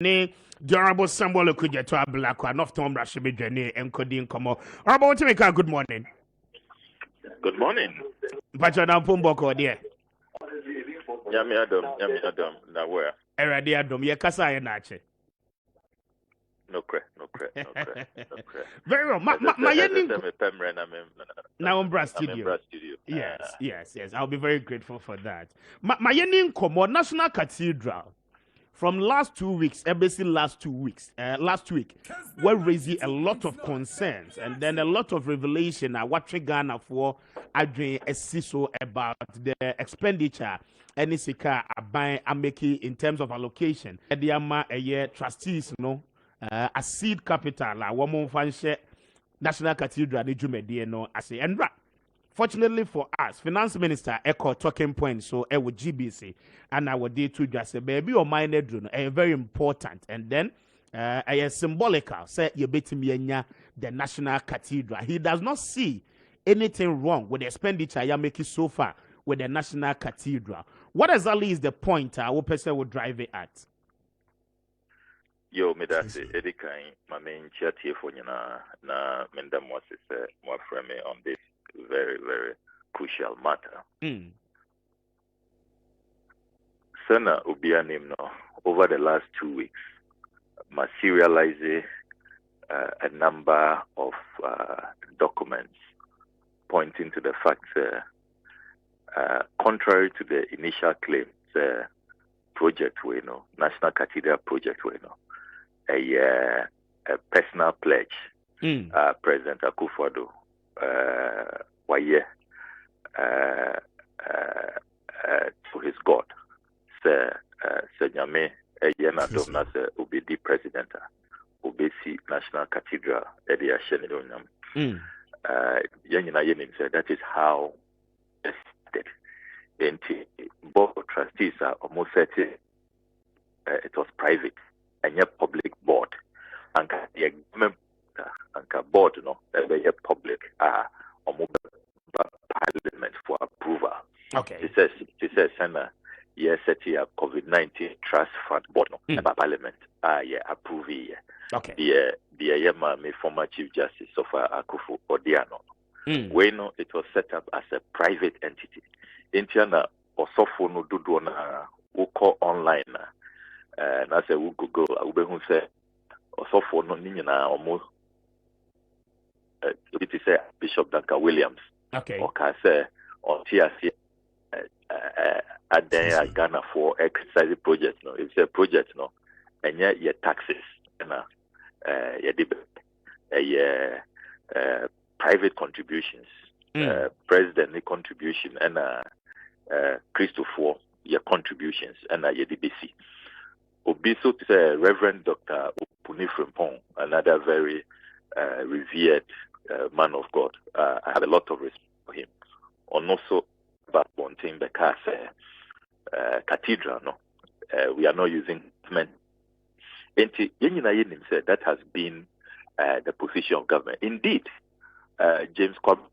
ne durable symbol could get to Ablakwa, not Tom Rashimidjane, and Kodin Komo. Robert Timika, good morning. Good morning. Pachana Pumboko, dear. Yami Adam, Naware. Eradi Adam, ye Kasa Nache. No cre. Very well. My ending. Now I'm Brass Studio. Yes. I'll be very grateful for that. My ending Komo National Cathedral. From last 2 weeks, basically last week, we're raising a lot of concerns and then a lot of revelation. What Ghana for Adrian Esiso about the expenditure any sika buying and making in terms of allocation. The a year trustees, a seed capital, a woman fanshare National Cathedral, the Jumedi, I say, and fortunately for us, Finance Minister echo talking point so with GBC and our day to just say baby or minor drone very important and then a symbolical say you bet me the National Cathedral. He does not see anything wrong with the expenditure you're making so far with the National Cathedral. What exactly is the point what person would drive it at? Yo, me that's Edikai, my main chat here for you na Menda Moses more frame on this very, very crucial matter. Sana Ubianim over the last 2 weeks materialized a number of documents pointing to the fact contrary to the initial claims, project National Cathedral project a personal pledge President Akufo-Addo to his God se nyame yena dom na se obedi president obesi National Cathedral edi ahye ne onyam yenyina yenim say that is how it started. And board of trustees are almost said it was private and yet public board and the board a public parliament for approval. Okay. She says Senna yes set up COVID-19 trust fund board parliament approve it. Okay. The former Chief Justice of Akufo-Addo it was set up as a private entity. Intiana osofo no dodo na uko online na se u Google ubehu se osofo no ni nyina omo it is Bishop Duncan Williams. Okay. Or say on TRC at Ghana for exercise project it's a project and yet your taxes and private contributions, president contribution and Christopher your contributions and your DBC. Obiso to say Reverend Dr. Opuni Frimpong, another very revered man of God. I have a lot of respect for him. And also about one thing the cathedral, we are not using men. And said that has been the position of government. Indeed, James Corbett,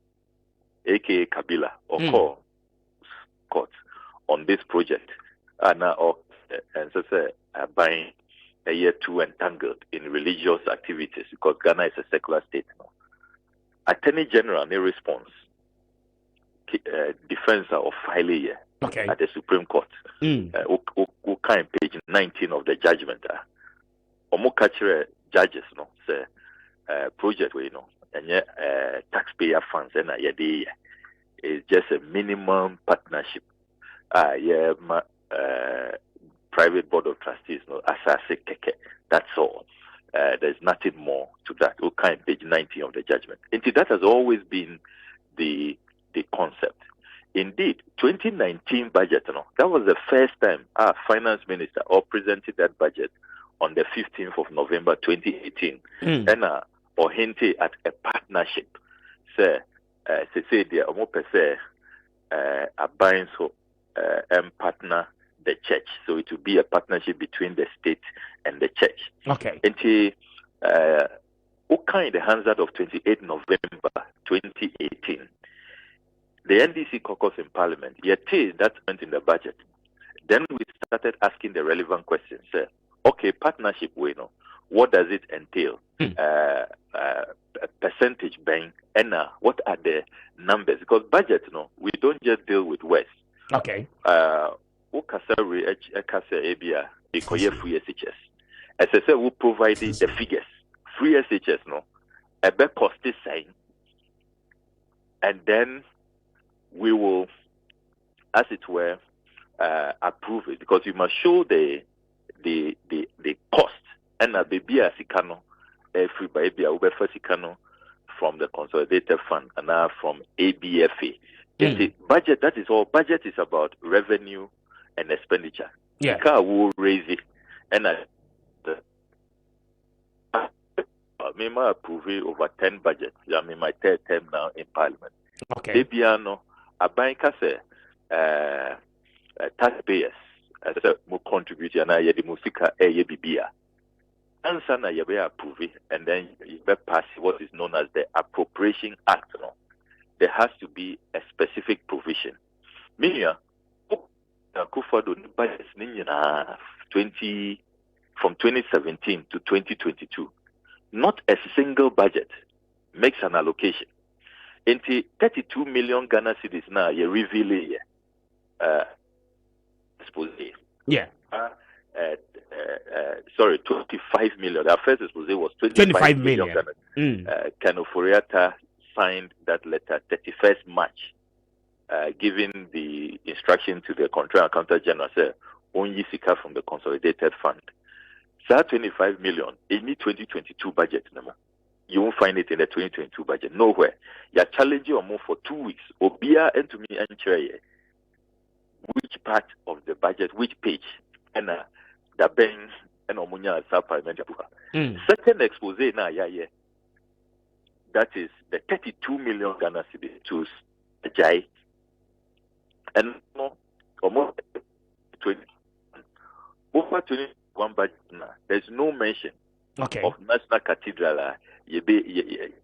aka Kabila, or court on this project, and so say buying a year too entangled in religious activities because Ghana is a secular state. Attorney General, in response, defense of filing at the Supreme Court. Kind page 19 of the judgment. Omokachere judges say project and taxpayer funds and is just a minimum partnership. Private board of trustees that's all. There's nothing more to that. Kind page 19 of the judgment. Indeed, that has always been the concept. Indeed, 2019 budget, that was the first time our finance minister presented that budget on the 15th of November 2018. And or hinted at a partnership. Say the Omopese a buying so and partner the church. So it will be a partnership between the state and the church. Okay. And in the Hansard of 28 November 2018, the NDC caucus in Parliament, that went in the budget. Then we started asking the relevant questions. okay, partnership, what does it entail? Percentage bang, and what are the numbers? Because budget, we don't just deal with words. Okay. Free SHS. As I said, we provide the figures. Free SHS, a bit cost is saying, and then we will, as it were, approve it, because you must show the cost and a baby as ikano free by ABA from the consolidated fund and now from ABFA. The budget, that is all. Budget is about revenue and expenditure. Yeah. Car will raise it, and I approve it over 10 budgets. I'm in my third term now in Parliament. Okay. Debiano, a banker say taxpayers as a more contribute and I the musica bibia. Answer na you approve it, and then you pass what is known as the Appropriation Act. There has to be a specific provision. Meaning, budgets 2017 to 2022. Not a single budget makes an allocation. Into 32 million Ghana cedis now, you reveal it. Yeah. 25 million. Our first expose was 25 million. Ofori-Atta signed that letter 31st March, giving the instruction to the Controller Accountant General, say, only sika from the consolidated fund. So 25 million, any 2022 budget number. You won't find it in the 2022 budget. Nowhere. You're challenging or more for 2 weeks. Obia and to me and which part of the budget, which page, and the bank and Omunya Parliament. Second expose now, that is the 32 million Ghana cedis to Jai, and almost 20 over 21 budget now. There's no mention of National Cathedral. You pay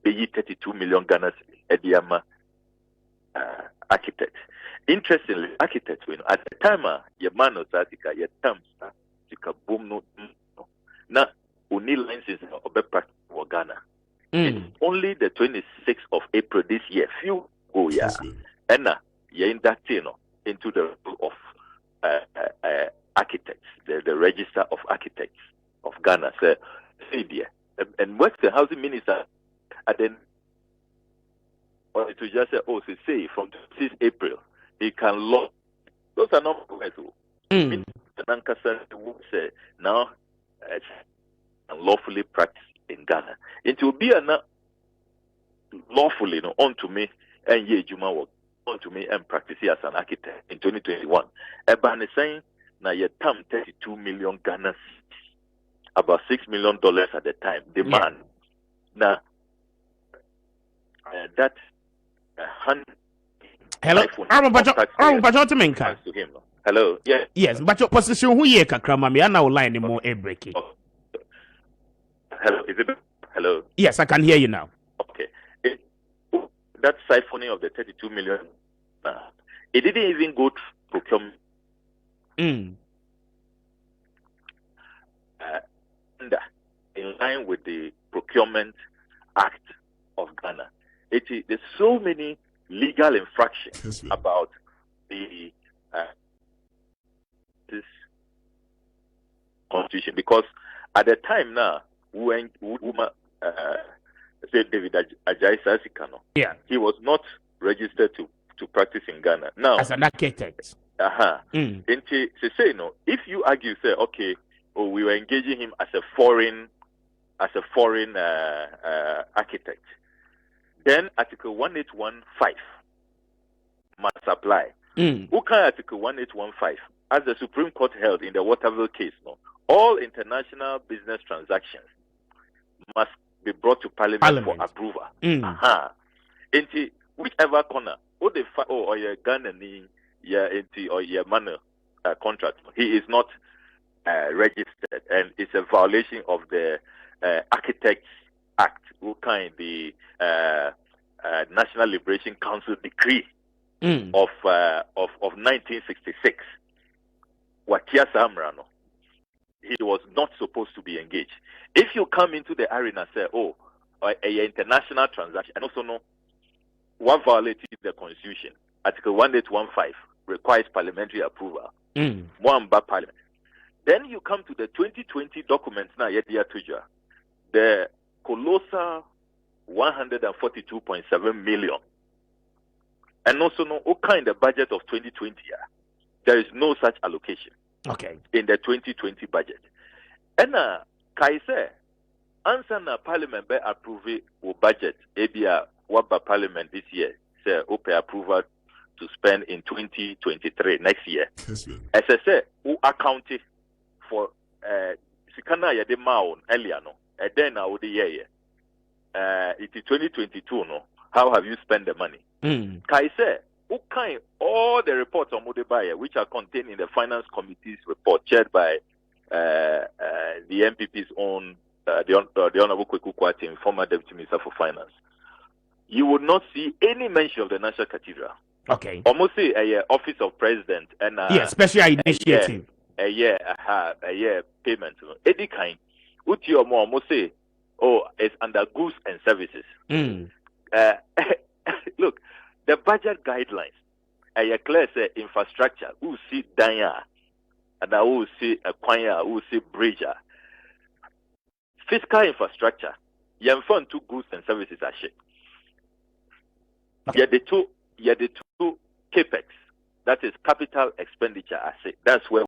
32 million Ghana cedis. Architect. Interestingly, architects, at the time, your man was your terms, boom, no, now, only lenses of Ghana. It's only the 26th of April this year, few go, and you're in that, into the role of architects, the register of architects of Ghana, say, and what's the housing minister, and then, or to just say, from 6 April, he can law. Those are not say now it's unlawfully practiced in Ghana. It will be lawfully on to me and ye Juma work on to me and practice as an architect in 2021. Eban is saying now you term 32 million Ghana, about $6 million at the time. Demand now that hello, hello, yeah. Yes, but your position who ye kakrama me ana line more a breaking. Hello, is it? Hello. Yes, I can hear you now. Okay. That siphoning of the 32 million, it didn't even go to procurement. In line with the Procurement Act of Ghana. There's so many legal infractions about the this constitution, because at the time now, when David Ajayi Sasikano, he was not registered to practice in Ghana. Now, as an architect. If you argue, say, okay, we were engaging him as a foreign architect, then Article 1815 must apply. Who can Article 1815? As the Supreme Court held in the Waterville case, all international business transactions must be brought to Parliament. For approval. Whichever corner, or your Ghana or your manner contract, he is not registered, and it's a violation of the Architects Act, who kind the National Liberation Council decree of 1966. Watia Samrano. he was not supposed to be engaged. If you come into the arena and say, oh, an international transaction, and also no, one violated the Constitution. Article 1815 requires parliamentary approval. One by parliament. Then you come to the 2020 documents now, the colossal 142.7 million. And also no, what kind of budget of 2020? There is no such allocation. Okay. In the 2020 budget. And Kaise, answer na parliament by approve o budget, ABA, what by parliament this year, say, open approval to spend in 2023, next year. As I say, who accounted for Sikana Yade Maon, Eliano, and then I would year. It is 2022, no? How have you spent the money? Kaise, all the reports on Modebaya, which are contained in the Finance Committee's report, chaired by the MPP's own, the Honorable Kweku Kwatim, former Deputy Minister for Finance, you would not see any mention of the National Cathedral. Okay. Almost say a Office of President and special initiative. A year payment. Any kind. Almost say, oh, it's under goods and services. Look. The budget guidelines, I clear say infrastructure, who see Danya, and I will see Aquanya, who see Bridger. Fiscal infrastructure, you fund two goods and services are shit. Okay. The two capex, that is capital expenditure asset. That's where